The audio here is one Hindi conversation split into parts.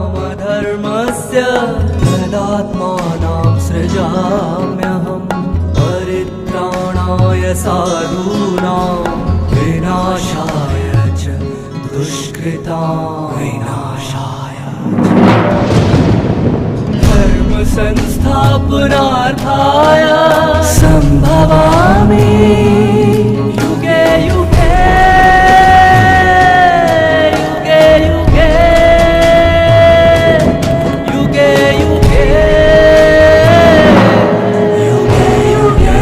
अभ्युत्थानामधर्मस्य तदात्मानं सृजाम्यहं परित्राणाय साधूनां विनाशाय च दुष्कृतां विनाशाय धर्म संस्थापनार्थाय संभवामि युगे युगे युगे युगे युगे युगे युगे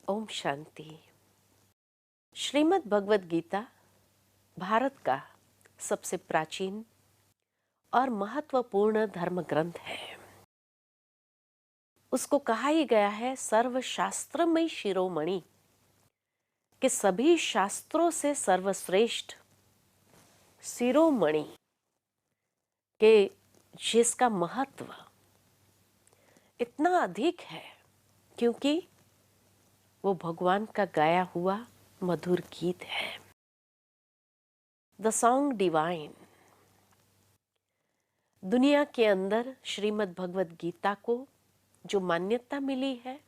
ओम शांति। श्रीमद् भगवद गीता भारत का सबसे प्राचीन और महत्वपूर्ण धर्म ग्रंथ है। उसको कहा ही गया है सर्वशास्त्रमय शिरोमणि, कि सभी शास्त्रों से सर्वश्रेष्ठ शिरोमणि, के जिसका महत्व इतना अधिक है क्योंकि वो भगवान का गाया हुआ मधुर गीत है। The song divine. दुनिया के अंदर श्रीमद् भगवद गीता को जो मान्यता मिली है,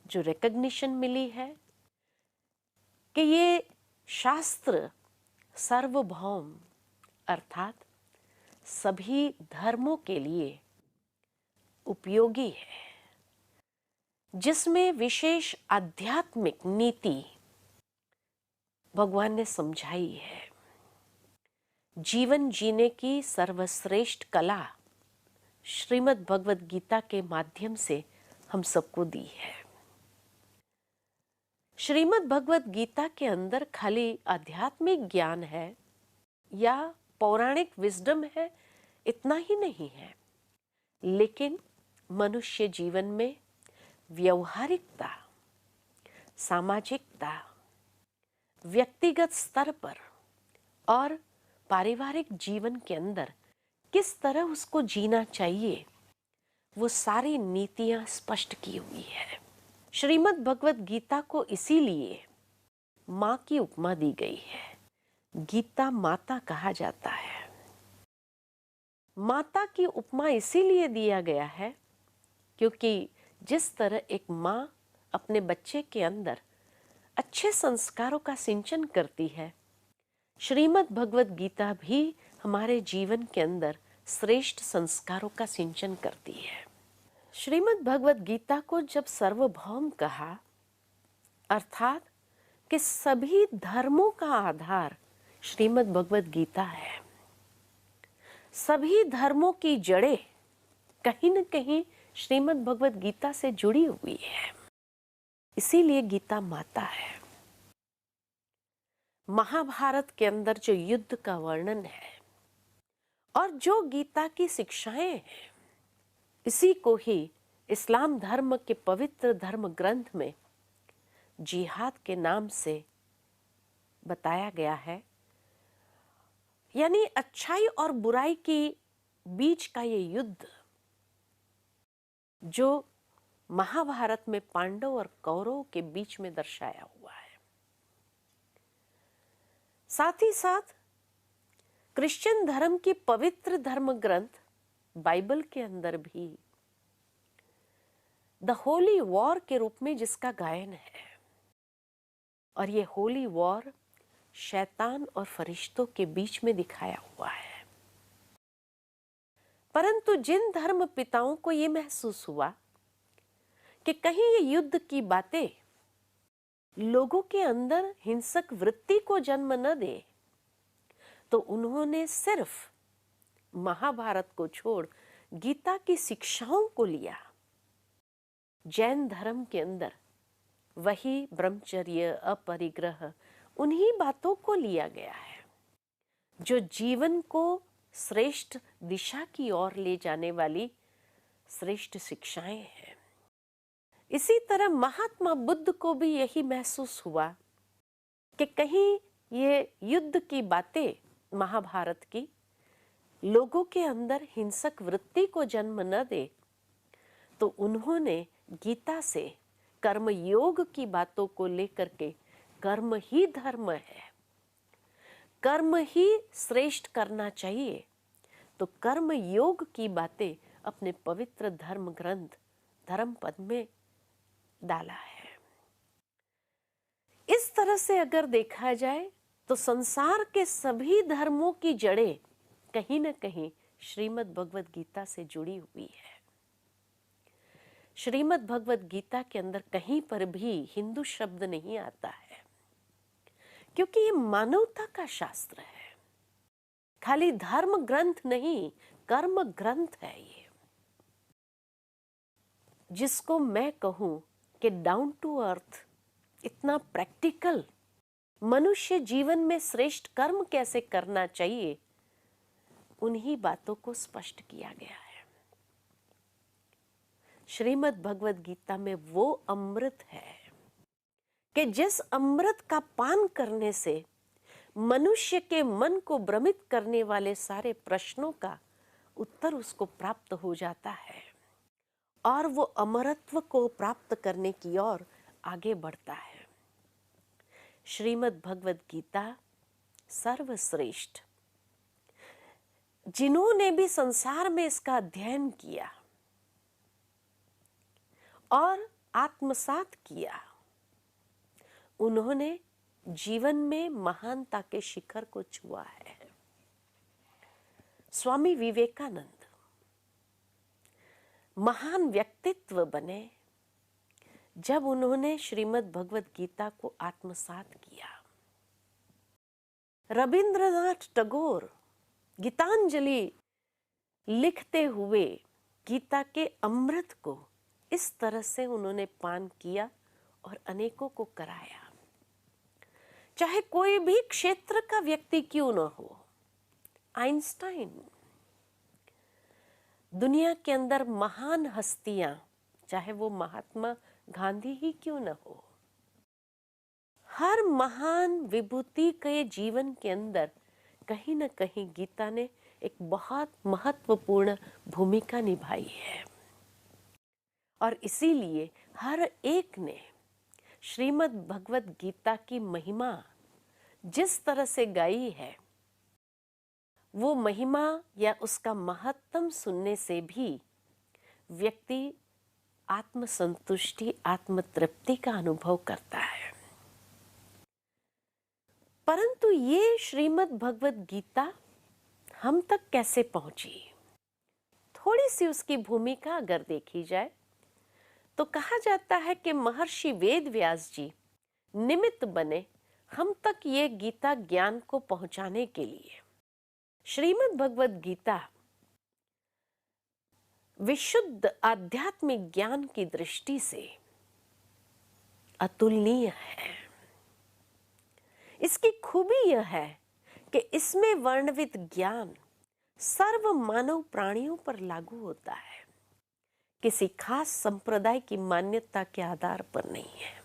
जो रिकॉग्निशन मिली है कि ये शास्त्र सार्वभौम अर्थात सभी धर्मों के लिए उपयोगी है, जिसमें विशेष आध्यात्मिक नीति भगवान ने समझाई है। जीवन जीने की सर्वश्रेष्ठ कला श्रीमद् भगवद गीता के माध्यम से हम सबको दी है। श्रीमद् भगवद गीता के अंदर खाली आध्यात्मिक ज्ञान है या पौराणिक विजडम है, इतना ही नहीं है, लेकिन मनुष्य जीवन में व्यवहारिकता, सामाजिकता, व्यक्तिगत स्तर पर और पारिवारिक जीवन के अंदर किस तरह उसको जीना चाहिए, वो सारी नीतियां स्पष्ट की हुई है। श्रीमद् भगवद गीता को इसीलिए माँ की उपमा दी गई है। गीता माता कहा जाता है। माता की उपमा इसीलिए दिया गया है क्योंकि जिस तरह एक माँ अपने बच्चे के अंदर अच्छे संस्कारों का सिंचन करती है, श्रीमद् भगवद गीता भी हमारे जीवन के अंदर श्रेष्ठ संस्कारों का सिंचन करती है। श्रीमद् भगवद गीता को जब सार्वभौम कहा, अर्थात कि सभी धर्मों का आधार श्रीमद् भगवद गीता है। सभी धर्मों की जड़ें कहीं न कहीं श्रीमद् भगवद गीता से जुड़ी हुई है, इसीलिए गीता माता है। महाभारत के अंदर जो युद्ध का वर्णन है और जो गीता की शिक्षाएं हैं, इसी को ही इस्लाम धर्म के पवित्र धर्म ग्रंथ में जिहाद के नाम से बताया गया है। यानी अच्छाई और बुराई के बीच का ये युद्ध जो महाभारत में पांडव और कौरव के बीच में दर्शाया हुआ है। साथ ही साथ क्रिश्चियन धर्म की पवित्र धर्म ग्रंथ बाइबल के अंदर भी द होली वॉर के रूप में जिसका गायन है, और ये होली वॉर शैतान और फरिश्तों के बीच में दिखाया हुआ है। परंतु जिन धर्म पिताओं को ये महसूस हुआ कि कहीं ये युद्ध की बातें लोगों के अंदर हिंसक वृत्ति को जन्म न दे, तो उन्होंने सिर्फ महाभारत को छोड़ गीता की शिक्षाओं को लिया। जैन धर्म के अंदर वही ब्रह्मचर्य, अपरिग्रह, उन्हीं बातों को लिया गया है जो जीवन को श्रेष्ठ दिशा की ओर ले जाने वाली श्रेष्ठ शिक्षाएं हैं। इसी तरह महात्मा बुद्ध को भी यही महसूस हुआ कि कहीं ये युद्ध की बातें महाभारत की लोगों के अंदर हिंसक वृत्ति को जन्म न दे, तो उन्होंने गीता से कर्म योग की बातों को लेकर के कर्म ही धर्म है, कर्म ही श्रेष्ठ करना चाहिए, तो कर्म योग की बातें अपने पवित्र धर्म ग्रंथ धर्मपद में डाला है। इस तरह से अगर देखा जाए तो संसार के सभी धर्मों की जड़ें कहीं न कहीं श्रीमद् भगवद गीता से जुड़ी हुई है। श्रीमद् भगवद गीता के अंदर कहीं पर भी हिंदू शब्द नहीं आता है, क्योंकि ये मानवता का शास्त्र है। खाली धर्म ग्रंथ नहीं, कर्म ग्रंथ है ये, जिसको मैं कहूं कि डाउन टू अर्थ, इतना प्रैक्टिकल, मनुष्य जीवन में श्रेष्ठ कर्म कैसे करना चाहिए, उन्हीं बातों को स्पष्ट किया गया है। श्रीमद् भगवद गीता में वो अमृत है कि जिस अमृत का पान करने से मनुष्य के मन को भ्रमित करने वाले सारे प्रश्नों का उत्तर उसको प्राप्त हो जाता है और वो अमरत्व को प्राप्त करने की ओर आगे बढ़ता है। श्रीमद् भगवद गीता सर्वश्रेष्ठ, जिन्होंने भी संसार में इसका अध्ययन किया और आत्मसात किया, उन्होंने जीवन में महानता के शिखर को छुआ है। स्वामी विवेकानंद महान व्यक्तित्व बने जब उन्होंने श्रीमद् भगवद गीता को आत्मसात किया। रविंद्रनाथ टैगोर गीतांजलि लिखते हुए गीता के अमृत को इस तरह से उन्होंने पान किया और अनेकों को कराया। चाहे कोई भी क्षेत्र का व्यक्ति क्यों न हो, आइंस्टाइन, दुनिया के अंदर महान हस्तियां, चाहे वो महात्मा गांधी ही क्यों न हो, हर महान विभूति के जीवन के अंदर कहीं न कहीं गीता ने एक बहुत महत्वपूर्ण भूमिका निभाई है। और इसीलिए हर एक ने श्रीमद् भगवद गीता की महिमा जिस तरह से गाई है, वो महिमा या उसका महत्तम सुनने से भी व्यक्ति आत्मसंतुष्टि, आत्मतृप्ति का अनुभव करता है। परंतु ये श्रीमद् भगवद गीता हम तक कैसे पहुंची, थोड़ी सी उसकी भूमिका अगर देखी जाए तो कहा जाता है कि महर्षि वेद व्यास जी निमित्त बने हम तक ये गीता ज्ञान को पहुंचाने के लिए। श्रीमद् भगवद गीता विशुद्ध आध्यात्मिक ज्ञान की दृष्टि से अतुलनीय है। इसकी खूबी यह है कि इसमें वर्णित ज्ञान सर्व मानव प्राणियों पर लागू होता है, किसी खास संप्रदाय की मान्यता के आधार पर नहीं है।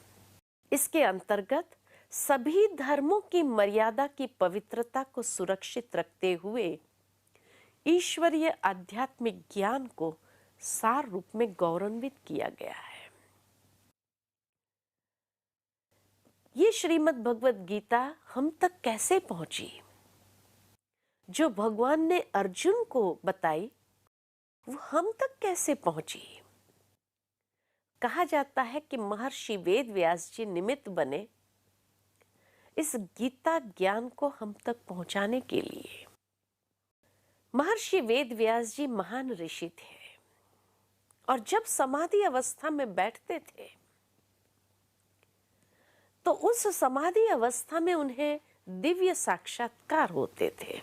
इसके अंतर्गत सभी धर्मों की मर्यादा की पवित्रता को सुरक्षित रखते हुए ईश्वरीय आध्यात्मिक ज्ञान को सार रूप में गौरवान्वित किया गया है। ये श्रीमद् भगवद गीता हम तक कैसे पहुंची, जो भगवान ने अर्जुन को बताई, वो हम तक कैसे पहुंची। कहा जाता है कि महर्षि वेद व्यास जी निमित्त बने इस गीता ज्ञान को हम तक पहुंचाने के लिए। महर्षि वेद व्यास जी महान ऋषि थे और जब समाधि अवस्था में बैठते थे तो उस समाधि अवस्था में उन्हें दिव्य साक्षात्कार होते थे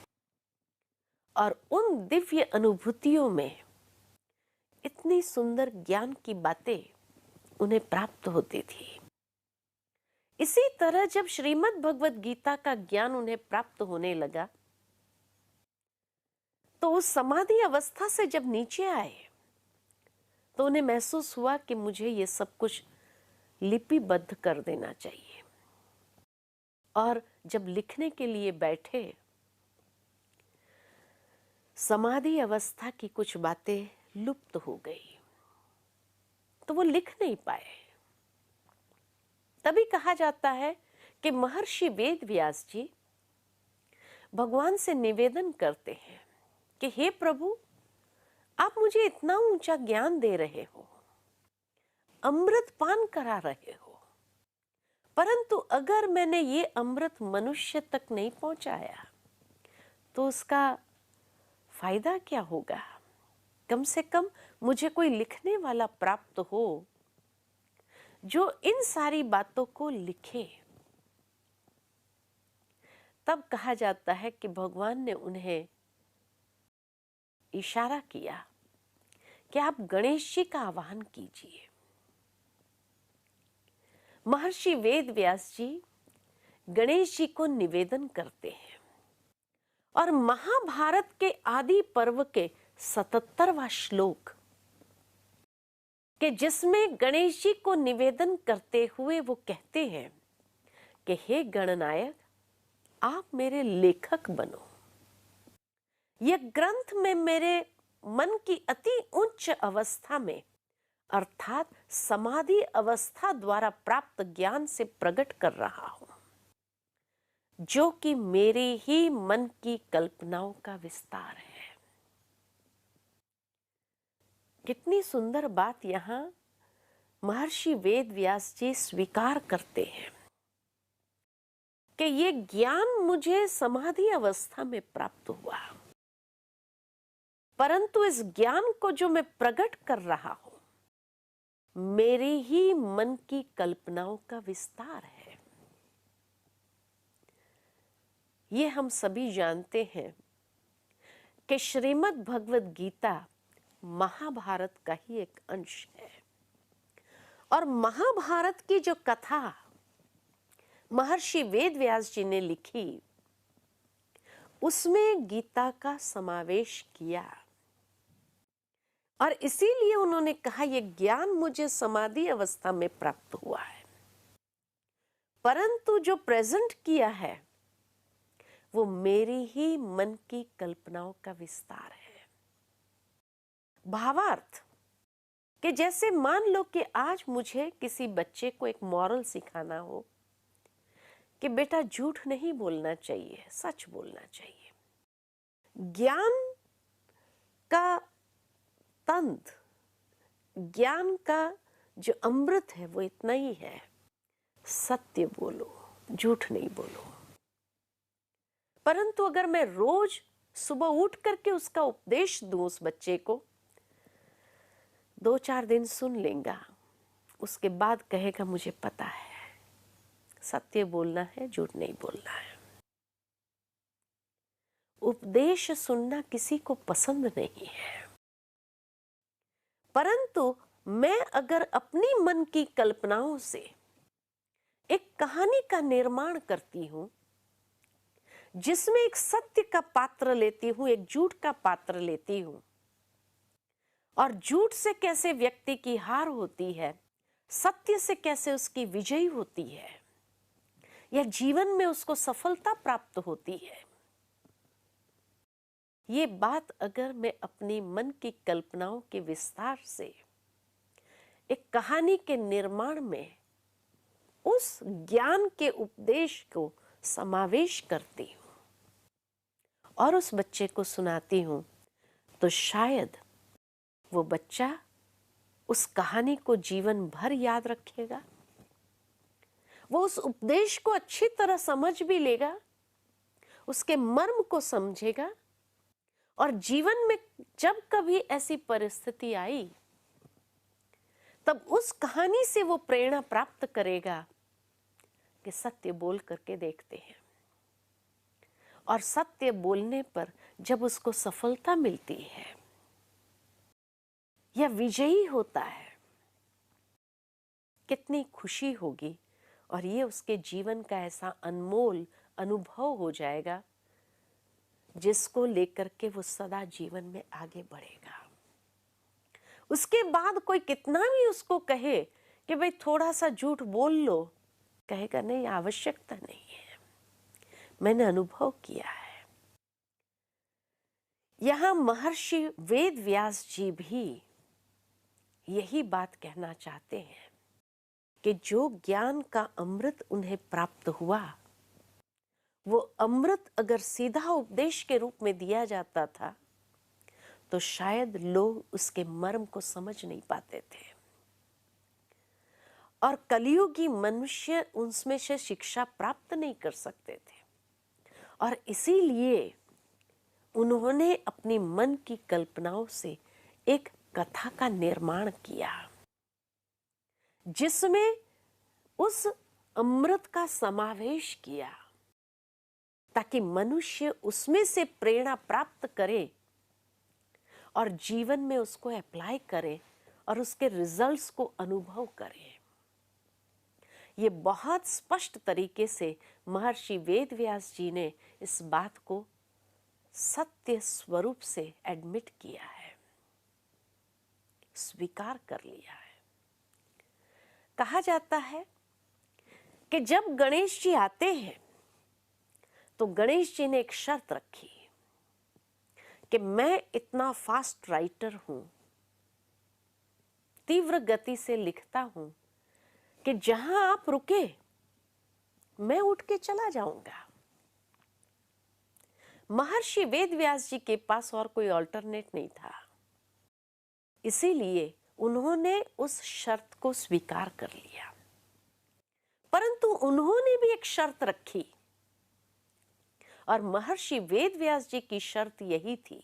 और उन दिव्य अनुभूतियों में इतनी सुंदर ज्ञान की बातें उन्हें प्राप्त होती थी। इसी तरह जब श्रीमद् भगवत गीता का ज्ञान उन्हें प्राप्त होने लगा तो उस समाधि अवस्था से जब नीचे आए तो उन्हें महसूस हुआ कि मुझे ये सब कुछ लिपिबद्ध कर देना चाहिए। और जब लिखने के लिए बैठे, समाधि अवस्था की कुछ बातें लुप्त हो गई तो वो लिख नहीं पाए। तभी कहा जाता है कि महर्षि वेद व्यास जी भगवान से निवेदन करते हैं कि हे प्रभु, आप मुझे इतना ऊंचा ज्ञान दे रहे हो, अमृत पान करा रहे हो, परंतु अगर मैंने ये अमृत मनुष्य तक नहीं पहुंचाया तो उसका फायदा क्या होगा? कम से कम मुझे कोई लिखने वाला प्राप्त हो जो इन सारी बातों को लिखे। तब कहा जाता है कि भगवान ने उन्हें इशारा किया कि आप गणेश जी का आवाहन कीजिए। महर्षि वेद व्यास जी गणेश जी को निवेदन करते हैं और महाभारत के आदि पर्व के 77वां श्लोक कि जिसमें गणेश जी को निवेदन करते हुए वो कहते हैं कि हे गणनायक, आप मेरे लेखक बनो। यह ग्रंथ में मेरे मन की अति उच्च अवस्था में अर्थात समाधि अवस्था द्वारा प्राप्त ज्ञान से प्रकट कर रहा हूं, जो कि मेरे ही मन की कल्पनाओं का विस्तार है। कितनी सुंदर बात यहां महर्षि वेद व्यास जी स्वीकार करते हैं कि ये ज्ञान मुझे समाधि अवस्था में प्राप्त हुआ, परंतु इस ज्ञान को जो मैं प्रकट कर रहा हूं मेरे ही मन की कल्पनाओं का विस्तार है। ये हम सभी जानते हैं कि श्रीमद् भगवत गीता महाभारत का ही एक अंश है और महाभारत की जो कथा महर्षि वेद व्यास जी ने लिखी उसमें गीता का समावेश किया और इसीलिए उन्होंने कहा यह ज्ञान मुझे समाधि अवस्था में प्राप्त हुआ है, परंतु जो प्रेजेंट किया है वो मेरी ही मन की कल्पनाओं का विस्तार है। भावार्थ कि जैसे मान लो कि आज मुझे किसी बच्चे को एक मॉरल सिखाना हो कि बेटा झूठ नहीं बोलना चाहिए, सच बोलना चाहिए। ज्ञान का तंत, ज्ञान का जो अमृत है वो इतना ही है, सत्य बोलो, झूठ नहीं बोलो। परंतु अगर मैं रोज सुबह उठ करके उसका उपदेश दूं उस बच्चे को, 2-4 दिन सुन लेगा, उसके बाद कहेगा मुझे पता है सत्य बोलना है, झूठ नहीं बोलना है। उपदेश सुनना किसी को पसंद नहीं है, परंतु मैं अगर अपनी मन की कल्पनाओं से एक कहानी का निर्माण करती हूं जिसमें एक सत्य का पात्र लेती हूं, एक झूठ का पात्र लेती हूं और झूठ से कैसे व्यक्ति की हार होती है, सत्य से कैसे उसकी विजय होती है या जीवन में उसको सफलता प्राप्त होती है, ये बात अगर मैं अपनी मन की कल्पनाओं के विस्तार से एक कहानी के निर्माण में उस ज्ञान के उपदेश को समावेश करती हूं और उस बच्चे को सुनाती हूं तो शायद वो बच्चा उस कहानी को जीवन भर याद रखेगा, वो उस उपदेश को अच्छी तरह समझ भी लेगा, उसके मर्म को समझेगा और जीवन में जब कभी ऐसी परिस्थिति आई तब उस कहानी से वो प्रेरणा प्राप्त करेगा कि सत्य बोल करके देखते हैं, और सत्य बोलने पर जब उसको सफलता मिलती है या विजयी होता है, कितनी खुशी होगी। और ये उसके जीवन का ऐसा अनमोल अनुभव हो जाएगा जिसको लेकर के वो सदा जीवन में आगे बढ़ेगा। उसके बाद कोई कितना भी उसको कहे कि भाई थोड़ा सा झूठ बोल लो, कहेगा नहीं, आवश्यकता नहीं है, मैंने अनुभव किया है। यहां महर्षि वेद व्यास जी भी यही बात कहना चाहते हैं कि जो ज्ञान का अमृत उन्हें प्राप्त हुआ, वो अमृत अगर सीधा उपदेश के रूप में दिया जाता था तो शायद लोग उसके मर्म को समझ नहीं पाते थे, और कलियुगी मनुष्य उसमें से शिक्षा प्राप्त नहीं कर सकते थे। और इसीलिए उन्होंने अपनी मन की कल्पनाओं से एक कथा का निर्माण किया जिसमें उस अमृत का समावेश किया, ताकि मनुष्य उसमें से प्रेरणा प्राप्त करे और जीवन में उसको अप्लाई करे और उसके रिजल्ट्स को अनुभव करे। ये बहुत स्पष्ट तरीके से महर्षि वेदव्यास जी ने इस बात को सत्य स्वरूप से एडमिट किया है, स्वीकार कर लिया है। कहा जाता है कि जब गणेश जी आते हैं तो गणेश जी ने एक शर्त रखी कि मैं इतना फास्ट राइटर हूं, तीव्र गति से लिखता हूं कि जहां आप रुके मैं उठ के चला जाऊंगा। महर्षि वेदव्यास जी के पास और कोई अल्टरनेट नहीं था, इसीलिए उन्होंने उस शर्त को स्वीकार कर लिया। परंतु उन्होंने भी एक शर्त रखी, और महर्षि वेदव्यास जी की शर्त यही थी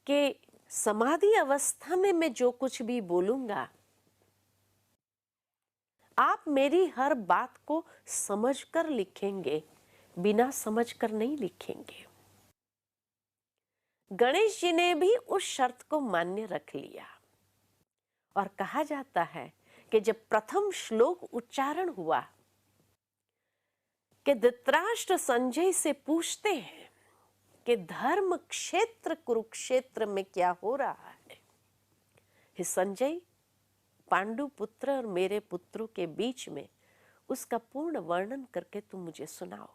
कि समाधि अवस्था में मैं जो कुछ भी बोलूंगा, आप मेरी हर बात को समझकर लिखेंगे, बिना समझकर नहीं लिखेंगे। गणेश जी ने भी उस शर्त को मान्य रख लिया, और कहा जाता है कि जब प्रथम श्लोक उच्चारण हुआ कि धृतराष्ट्र संजय से पूछते हैं कि धर्म क्षेत्र कुरुक्षेत्र में क्या हो रहा है। हे संजय, पांडु पुत्र और मेरे पुत्रों के बीच में उसका पूर्ण वर्णन करके तुम मुझे सुनाओ।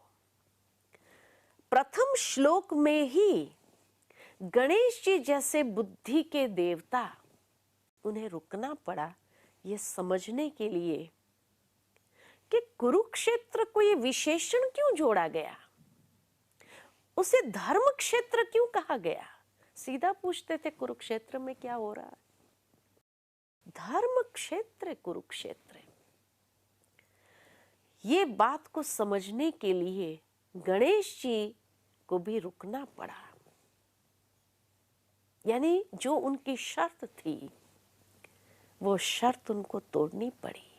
प्रथम श्लोक में ही गणेश जी जैसे बुद्धि के देवता, उन्हें रुकना पड़ा ये समझने के लिए कि कुरुक्षेत्र को ये विशेषण क्यों जोड़ा गया, उसे धर्म क्षेत्र क्यों कहा गया। सीधा पूछते थे कुरुक्षेत्र में क्या हो रहा है, धर्म क्षेत्र कुरुक्षेत्र। ये बात को समझने के लिए गणेश जी को भी रुकना पड़ा, यानी जो उनकी शर्त थी वो शर्त उनको तोड़नी पड़ी।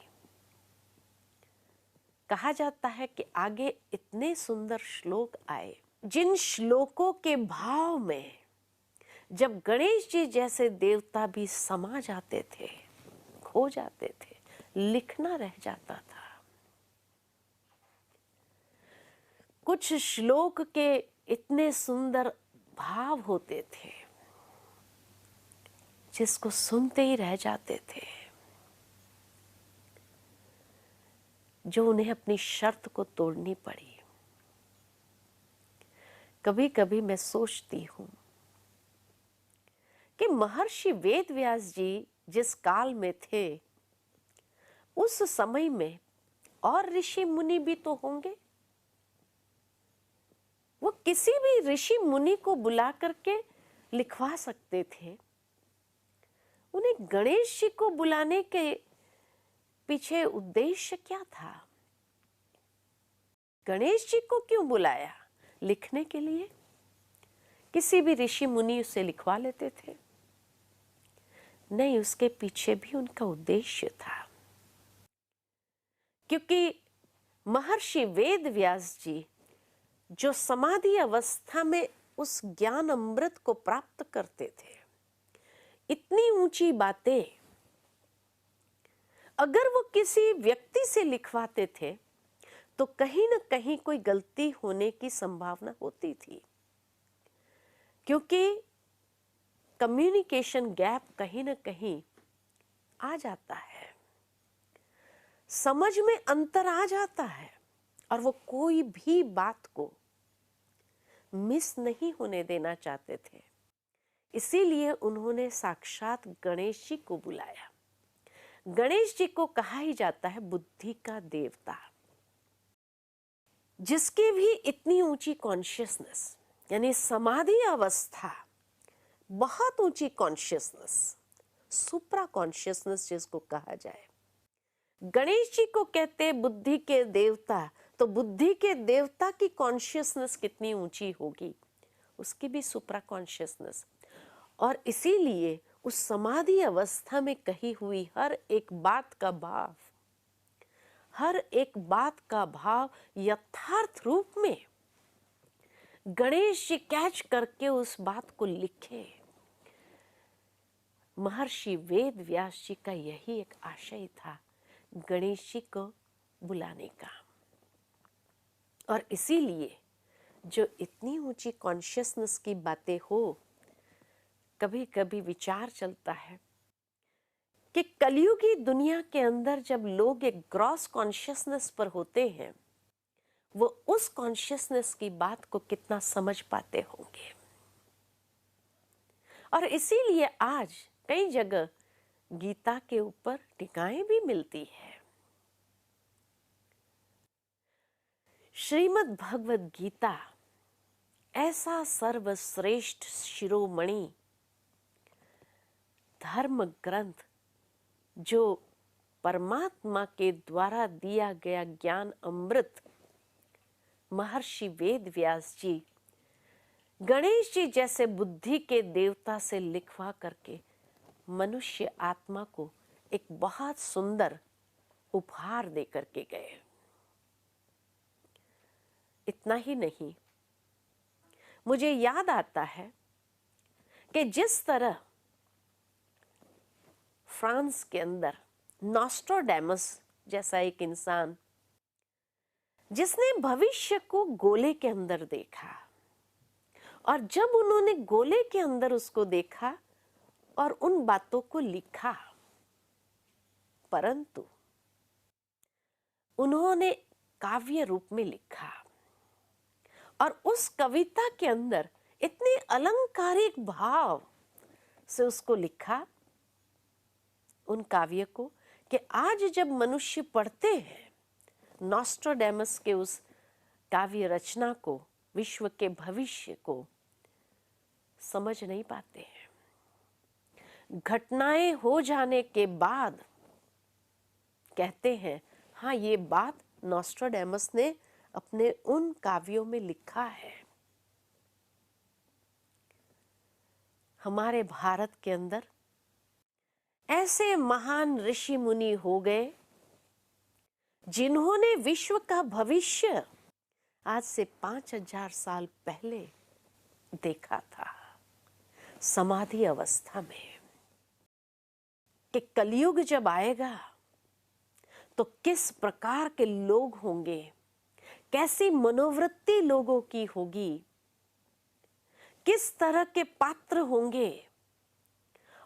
कहा जाता है कि आगे इतने सुंदर श्लोक आए, जिन श्लोकों के भाव में जब गणेश जी जैसे देवता भी समा जाते थे, खो जाते थे, लिखना रह जाता था। कुछ श्लोक के इतने सुंदर भाव होते थे जिसको सुनते ही रह जाते थे, जो उन्हें अपनी शर्त को तोड़नी पड़ी। कभी कभी मैं सोचती हूं कि महर्षि वेदव्यास जी जिस काल में थे, उस समय में और ऋषि मुनि भी तो होंगे। वो किसी भी ऋषि मुनि को बुला करके लिखवा सकते थे। उन्हें गणेश जी को बुलाने के पीछे उद्देश्य क्या था? गणेश जी को क्यों बुलाया? लिखने के लिए? किसी भी ऋषि मुनि उसे लिखवा लेते थे? नहीं, उसके पीछे भी उनका उद्देश्य था। क्योंकि महर्षि वेद व्यास जी जो समाधि अवस्था में उस ज्ञान अमृत को प्राप्त करते थे, इतनी ऊंची बातें अगर वो किसी व्यक्ति से लिखवाते थे तो कहीं ना कहीं कोई गलती होने की संभावना होती थी, क्योंकि कम्युनिकेशन गैप कहीं ना कहीं आ जाता है, समझ में अंतर आ जाता है और वो कोई भी बात को मिस नहीं होने देना चाहते थे। इसीलिए उन्होंने साक्षात गणेश जी को बुलाया। गणेश जी को कहा ही जाता है बुद्धि का देवता, जिसकी भी इतनी ऊंची कॉन्शियसनेस, यानी समाधि अवस्था, बहुत ऊंची कॉन्शियसनेस, सुप्रा कॉन्शियसनेस जिसको कहा जाए। गणेश जी को कहते बुद्धि के देवता, तो बुद्धि के देवता की कॉन्शियसनेस कितनी ऊंची होगी, उसकी भी सुप्रा कॉन्शियसनेस। और इसीलिए उस समाधि अवस्था में कही हुई हर एक बात का भाव, हर एक बात का भाव यथार्थ रूप में गणेश जी कैच करके उस बात को लिखे। महर्षि वेद व्यास जी का यही एक आशय था, गणेश जी को बुलाने का। और इसीलिए जो इतनी ऊंची कॉन्शियसनेस की बातें हो, कभी कभी विचार चलता है कि कलयुगी दुनिया के अंदर जब लोग एक ग्रॉस कॉन्शियसनेस पर होते हैं, वो उस कॉन्शियसनेस की बात को कितना समझ पाते होंगे। और इसीलिए आज कई जगह गीता के ऊपर टीकाएं भी मिलती है। श्रीमद् भगवद गीता ऐसा सर्वश्रेष्ठ शिरोमणि धर्म ग्रंथ, जो परमात्मा के द्वारा दिया गया ज्ञान अमृत, महर्षि वेद व्यास जी गणेश जी जैसे बुद्धि के देवता से लिखवा करके मनुष्य आत्मा को एक बहुत सुंदर उपहार दे करके गए। इतना ही नहीं, मुझे याद आता है कि जिस तरह फ्रांस के अंदर नॉस्ट्राडेमस जैसा एक इंसान, जिसने भविष्य को गोले के अंदर देखा, और जब उन्होंने गोले के अंदर उसको देखा और उन बातों को लिखा, परंतु उन्होंने काव्य रूप में लिखा और उस कविता के अंदर इतने अलंकारिक भाव से उसको लिखा, उन काव्य को, कि आज जब मनुष्य पढ़ते हैं नॉस्ट्राडेमस के उस काव्य रचना को, विश्व के भविष्य को समझ नहीं पाते हैं। घटनाएं हो जाने के बाद कहते हैं हाँ, ये बात नॉस्ट्राडेमस ने अपने उन काव्यों में लिखा है। हमारे भारत के अंदर ऐसे महान ऋषि मुनि हो गए जिन्होंने विश्व का भविष्य आज से 5000 साल पहले देखा था, समाधि अवस्था में, कि कलयुग जब आएगा तो किस प्रकार के लोग होंगे, कैसी मनोवृत्ति लोगों की होगी, किस तरह के पात्र होंगे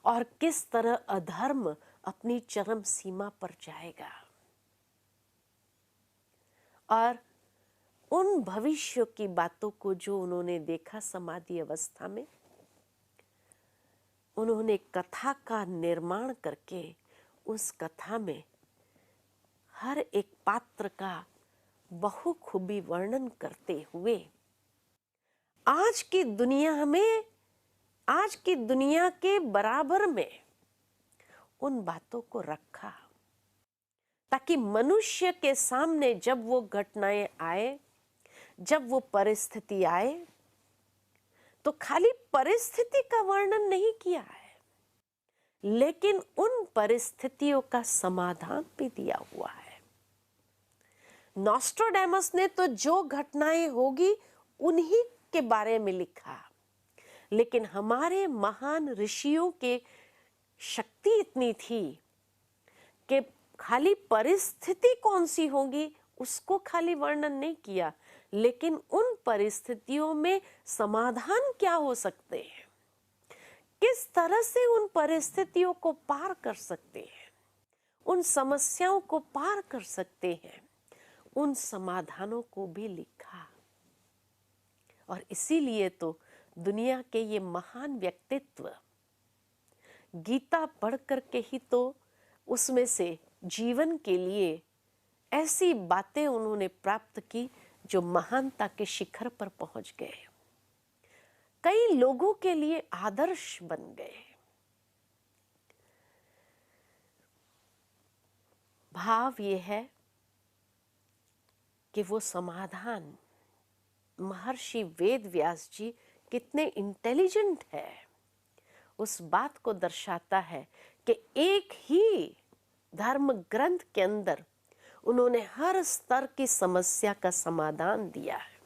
और किस तरह अधर्म अपनी चरम सीमा पर जाएगा। और उन भविष्य की बातों को जो उन्होंने देखा समाधि अवस्था में, उन्होंने कथा का निर्माण करके उस कथा में हर एक पात्र का बहुखूबी वर्णन करते हुए आज की दुनिया में, आज की दुनिया के बराबर में उन बातों को रखा, ताकि मनुष्य के सामने जब वो घटनाएं आए, जब वो परिस्थिति आए, तो खाली परिस्थिति का वर्णन नहीं किया है, लेकिन उन परिस्थितियों का समाधान भी दिया हुआ है। नॉस्ट्राडेमस ने तो जो घटनाएं होगी उन्हीं के बारे में लिखा, लेकिन हमारे महान ऋषियों के शक्ति इतनी थी कि खाली परिस्थिति कौन सी होगी उसको खाली वर्णन नहीं किया, लेकिन उन परिस्थितियों में समाधान क्या हो सकते हैं, किस तरह से उन परिस्थितियों को पार कर सकते हैं, उन समस्याओं को पार कर सकते हैं, उन समाधानों को भी लिखा। और इसीलिए तो दुनिया के ये महान व्यक्तित्व गीता पढ़ करके ही तो उसमें से जीवन के लिए ऐसी बातें उन्होंने प्राप्त की जो महानता के शिखर पर पहुंच गए, कई लोगों के लिए आदर्श बन गए। भाव ये है कि वो समाधान महर्षि वेद व्यास जी कितने इंटेलिजेंट है उस बात को दर्शाता है कि एक ही धर्म ग्रंथ के अंदर उन्होंने हर स्तर की समस्या का समाधान दिया है।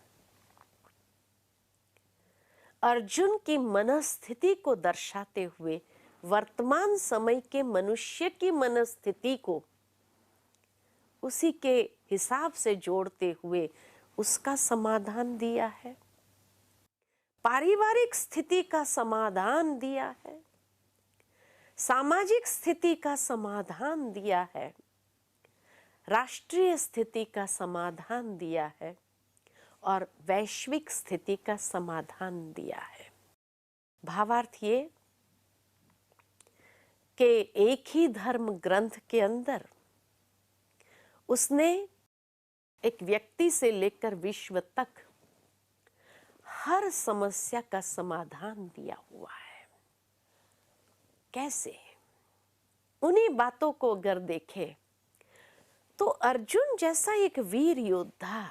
अर्जुन की मनस्थिति को दर्शाते हुए वर्तमान समय के मनुष्य की मनस्थिति को उसी के हिसाब से जोड़ते हुए उसका समाधान दिया है, पारिवारिक स्थिति का समाधान दिया है, सामाजिक स्थिति का समाधान दिया है, राष्ट्रीय स्थिति का समाधान दिया है और वैश्विक स्थिति का समाधान दिया है। भावार्थ ये कि एक ही धर्म ग्रंथ के अंदर उसने एक व्यक्ति से लेकर विश्व तक हर समस्या का समाधान दिया हुआ है। कैसे? उन्हीं बातों को अगर देखें तो अर्जुन जैसा एक वीर योद्धा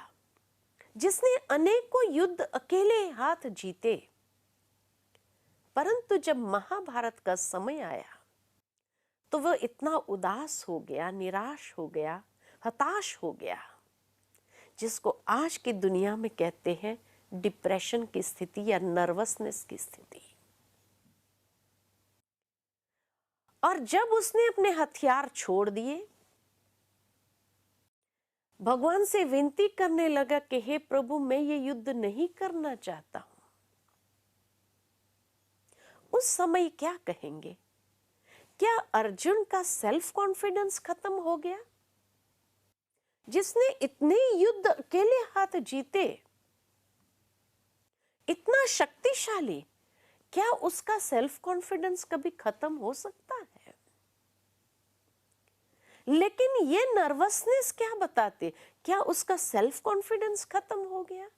जिसने अनेकों युद्ध अकेले हाथ जीते, परंतु जब महाभारत का समय आया तो वह इतना उदास हो गया, निराश हो गया, हताश हो गया, जिसको आज की दुनिया में कहते हैं डिप्रेशन की स्थिति या नर्वसनेस की स्थिति। और जब उसने अपने हथियार छोड़ दिए, भगवान से विनती करने लगा कि हे प्रभु, मैं ये युद्ध नहीं करना चाहता हूं, उस समय क्या कहेंगे? क्या अर्जुन का सेल्फ कॉन्फिडेंस खत्म हो गया? जिसने इतने युद्ध अकेले हाथ जीते, इतना शक्तिशाली, क्या उसका सेल्फ कॉन्फिडेंस कभी खत्म हो सकता है? लेकिन ये नर्वसनेस क्या बताते? क्या उसका सेल्फ कॉन्फिडेंस खत्म हो गया?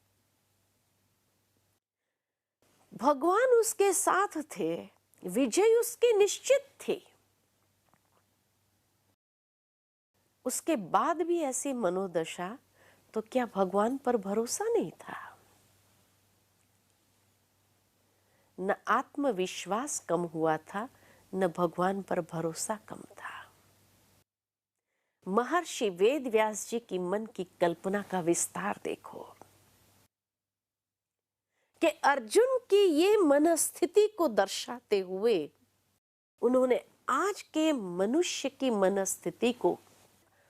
भगवान उसके साथ थे, विजय उसकी निश्चित थी। उसके बाद भी ऐसी मनोदशा, तो क्या भगवान पर भरोसा नहीं था? न आत्मविश्वास कम हुआ था, न भगवान पर भरोसा कम था। महर्षि वेद व्यास जी की मन की कल्पना का विस्तार देखो कि अर्जुन की ये मनस्थिति को दर्शाते हुए उन्होंने आज के मनुष्य की मनस्थिति को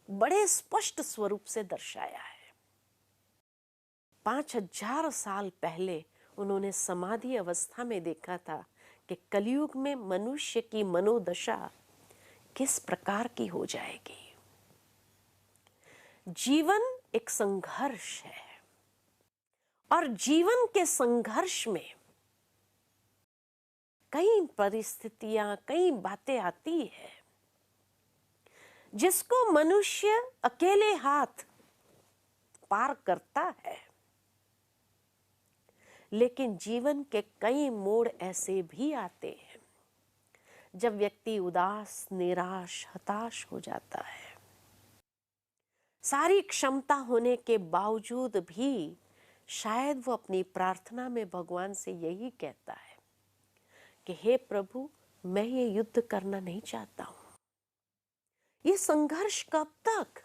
बड़े स्पष्ट स्वरूप से दर्शाया है। 5000 साल पहले उन्होंने समाधि अवस्था में देखा था कि कलयुग में मनुष्य की मनोदशा किस प्रकार की हो जाएगी। जीवन एक संघर्ष है और जीवन के संघर्ष में कई परिस्थितियां, कई बातें आती है जिसको मनुष्य अकेले हाथ पार करता है। लेकिन जीवन के कई मोड़ ऐसे भी आते हैं जब व्यक्ति उदास, निराश, हताश हो जाता है। सारी क्षमता होने के बावजूद भी शायद वो अपनी प्रार्थना में भगवान से यही कहता है कि हे प्रभु, मैं ये युद्ध करना नहीं चाहता हूं। ये संघर्ष कब तक?